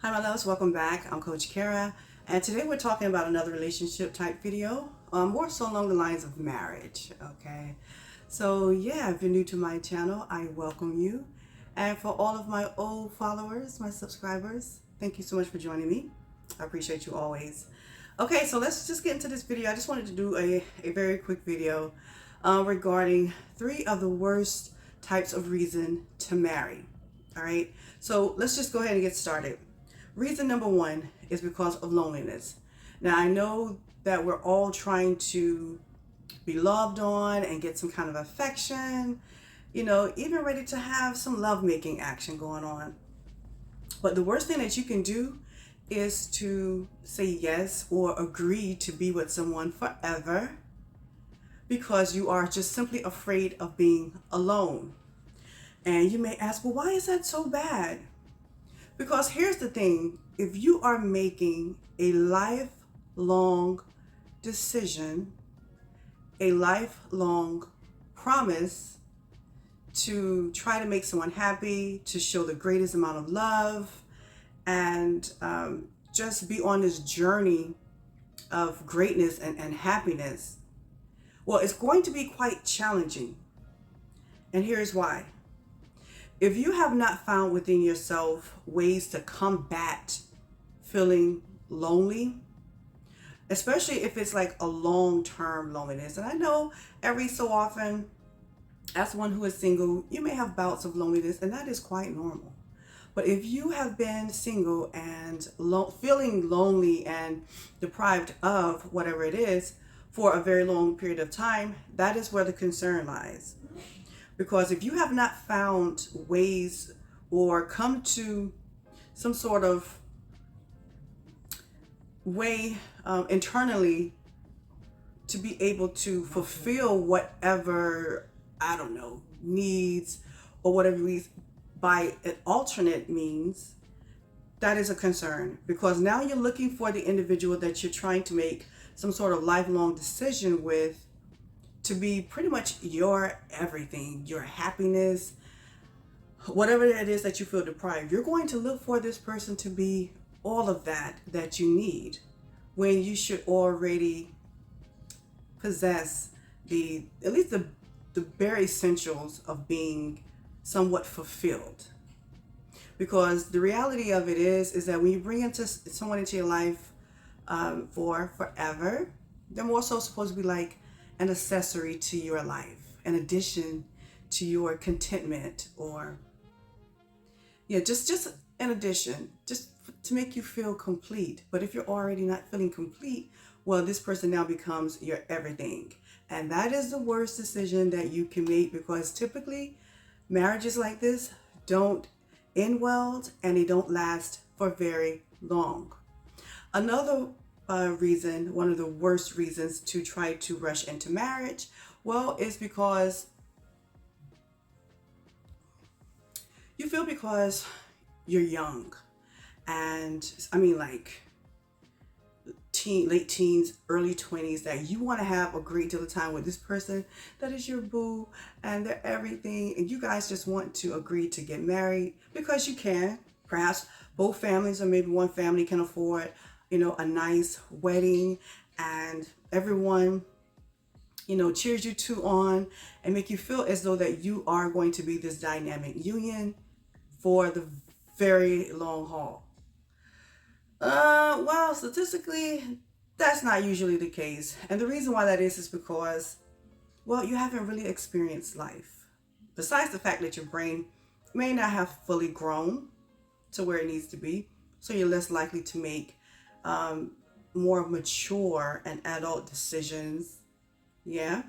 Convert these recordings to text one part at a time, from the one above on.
Hi, my loves. Welcome back. I'm Coach Kara, and today we're talking about another relationship type video, more so along the lines of marriage. Okay, so yeah, if you're new to my channel, I welcome you, and for all of my old followers, my subscribers, thank you so much for joining me. I appreciate you always. Okay, so let's just get into this video. I just wanted to do a very quick video regarding 3 of the worst types of reason to marry. All right, so let's just go ahead and get started. Reason number 1 is because of loneliness. Now, I know that we're all trying to be loved on and get some kind of affection, even ready to have some lovemaking action going on. But the worst thing that you can do is to say yes or agree to be with someone forever because you are just simply afraid of being alone. And you may ask, well, why is that so bad? Because here's the thing, if you are making a lifelong decision, a lifelong promise to try to make someone happy, to show the greatest amount of love, and just be on this journey of greatness and happiness, well, it's going to be quite challenging. And here's why. If you have not found within yourself ways to combat feeling lonely, especially if it's like a long-term loneliness, and I know every so often, as one who is single, you may have bouts of loneliness, and that is quite normal. But if you have been single and feeling lonely and deprived of whatever it is for a very long period of time, that is where the concern lies. Because if you have not found ways or come to some sort of way internally to be able to fulfill whatever, I don't know, needs or whatever needs by an alternate means, that is a concern. Because now you're looking for the individual that you're trying to make some sort of lifelong decision with to be pretty much your everything, your happiness, whatever it is that you feel deprived. You're going to look for this person to be all of that you need, when you should already possess at least the bare essentials of being somewhat fulfilled. Because the reality of it is that when you bring someone into your life for forever, they're more so supposed to be like an accessory to your life, an addition to your contentment, or just an addition, just to make you feel complete. But if you're already not feeling complete, well, this person now becomes your everything. And that is the worst decision that you can make, because typically marriages like this don't end well and they don't last for very long. Another reason, one of the worst reasons to try to rush into marriage, well, is because you feel because you're young. And I mean, like late teens, early 20s, that you want to have a great deal of time with this person that is your boo and they're everything. And you guys just want to agree to get married because you can. Perhaps both families, or maybe one family, can afford a nice wedding, and everyone, cheers you two on and make you feel as though that you are going to be this dynamic union for the very long haul. Well, statistically, that's not usually the case. And the reason why that is because, well, you haven't really experienced life. Besides the fact that your brain may not have fully grown to where it needs to be, so you're less likely to make more mature and adult decisions. Yeah.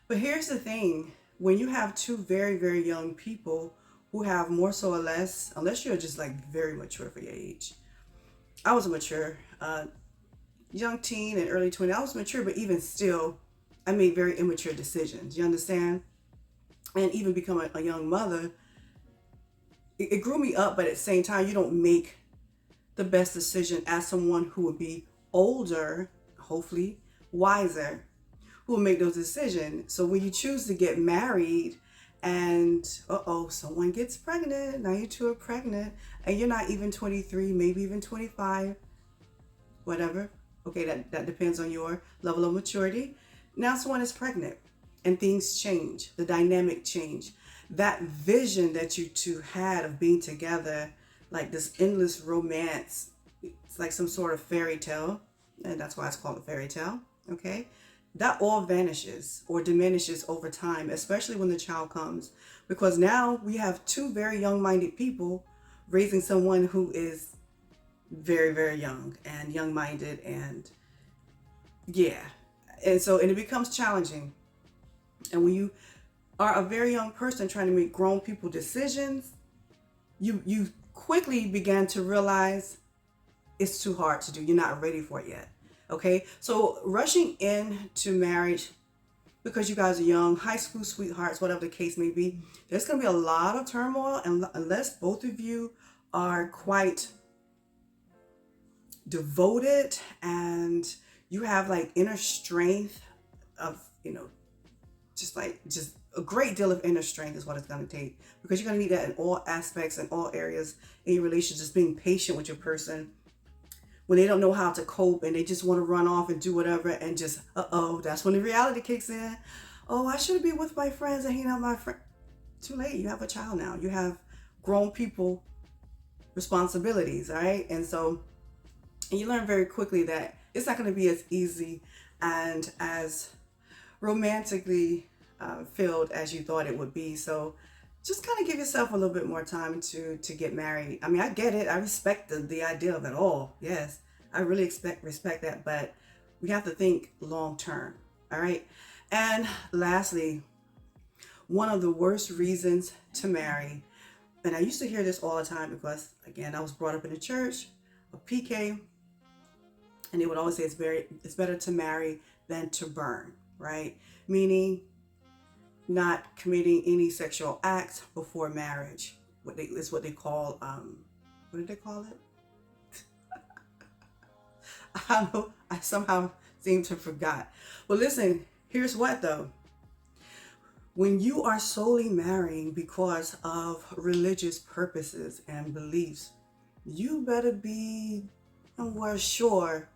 But here's the thing. When you have two very, very young people who have more so or less, unless you're just like very mature for your age. I was a mature young teen and early 20s. I was mature, but even still, I made very immature decisions. You understand? And even become a young mother, it grew me up, but at the same time, you don't make the best decision as someone who would be older, hopefully wiser, who will make those decisions. So when you choose to get married and someone gets pregnant. Now you two are pregnant, and you're not even 23, maybe even 25, whatever. Okay, that depends on your level of maturity. Now someone is pregnant, and things change. The dynamic change. That vision that you two had of being together, like this endless romance, it's like some sort of fairy tale, and that's why it's called a fairy tale. Okay, that all vanishes or diminishes over time, especially when the child comes, because now we have two very young-minded people raising someone who is very, very young and young-minded, and yeah, and it becomes challenging. And when you are a very young person trying to make grown people decisions, you quickly began to realize it's too hard to do. You're not ready for it yet. Okay, so rushing into marriage because you guys are young, high school sweethearts, whatever the case may be, there's going to be a lot of turmoil, and unless both of you are quite devoted and you have like inner strength of, just a great deal of inner strength is what it's going to take, because you're going to need that in all aspects and all areas in your relationship. Just being patient with your person when they don't know how to cope and they just want to run off and do whatever, and just that's when the reality kicks in. Oh, I should be with my friends and hanging out with my friends. Too late. You have a child now. You have grown people responsibilities, all right? And you learn very quickly that it's not going to be as easy and as romantically filled as you thought it would be. So just kind of give yourself a little bit more time to get married. I mean, I get it. I respect the idea of it all. Yes, I really respect that. But we have to think long term. All right. And lastly, one of the worst reasons to marry, and I used to hear this all the time because, again, I was brought up in the church, a PK, and they would always say it's better to marry than to burn, right? Meaning not committing any sexual acts before marriage. What they call what did they call it? I don't know. I somehow seem to forgot. But listen, here's what though. When you are solely marrying because of religious purposes and beliefs, you better be somewhere sure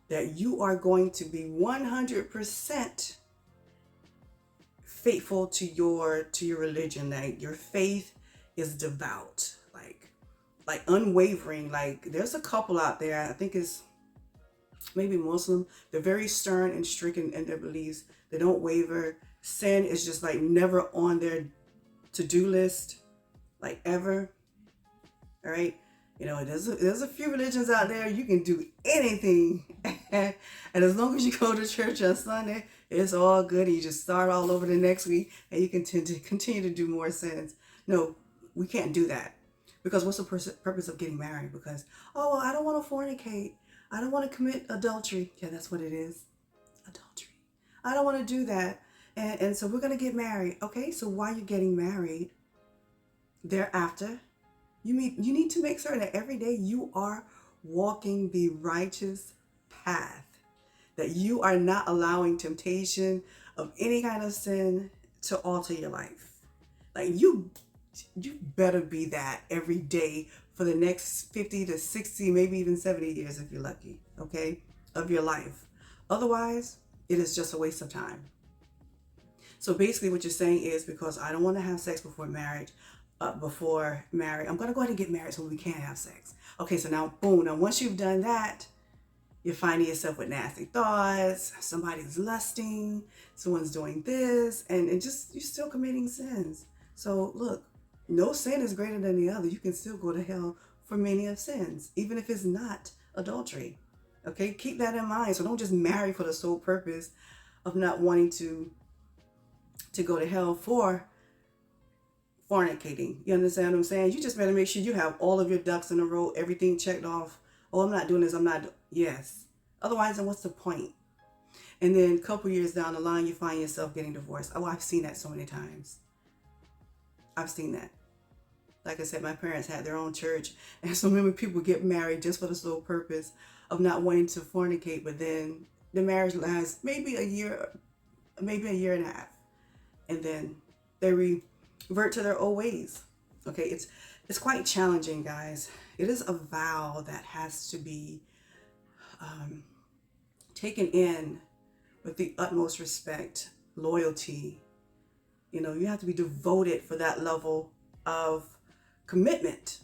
that you are going to be 100% faithful to your religion. Like your faith is devout, like unwavering. Like there's a couple out there, I think it's maybe Muslim. They're very stern and strict in their beliefs. They don't waver. Sin is just like never on their to-do list, like ever. All right. There's a few religions out there you can do anything, and as long as you go to church on Sunday, it's all good. And you just start all over the next week, and you can continue to do more sins. No, we can't do that, because what's the purpose of getting married? Because I don't want to fornicate, I don't want to commit adultery. Yeah, that's what it is, adultery. I don't want to do that, and so we're gonna get married. Okay, so while you're getting married, thereafter, you need to make certain that every day you are walking the righteous path, that you are not allowing temptation of any kind of sin to alter your life. Like you better be that every day for the next 50 to 60, maybe even 70 years if you're lucky, okay, of your life. Otherwise, it is just a waste of time. So basically what you're saying is, because I don't want to have sex before marriage, I'm going to go ahead and get married so we can have sex. Okay, so now, boom. Now, once you've done that, you're finding yourself with nasty thoughts. Somebody's lusting. Someone's doing this. And just, you're still committing sins. So, look, no sin is greater than the other. You can still go to hell for many of sins, even if it's not adultery. Okay, keep that in mind. So don't just marry for the sole purpose of not wanting to go to hell for fornicating. You understand what I'm saying? You just better make sure you have all of your ducks in a row, everything checked off. Oh, I'm not doing this. Yes. Otherwise, then what's the point? And then a couple years down the line, you find yourself getting divorced. Oh, I've seen that so many times. I've seen that. Like I said, my parents had their own church. And so many people get married just for the sole purpose of not wanting to fornicate. But then the marriage lasts maybe a year and a half. And then they revert to their old ways. Okay, it's quite challenging, guys. It is a vow that has to be taken in with the utmost respect, loyalty. You know, you have to be devoted for that level of commitment.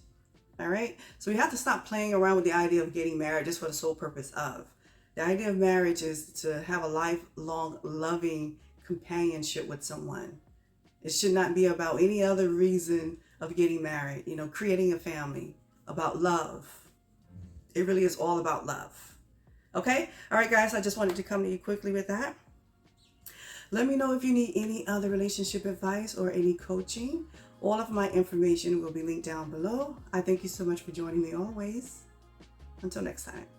All right. So we have to stop playing around with the idea of getting married just for the sole purpose of. The idea of marriage is to have a lifelong, loving companionship with someone. It should not be about any other reason of getting married, you know, creating a family, about love. It really is all about love. Okay? All right, guys, I just wanted to come to you quickly with that. Let me know if you need any other relationship advice or any coaching. All of my information will be linked down below. I thank you so much for joining me always. Until next time.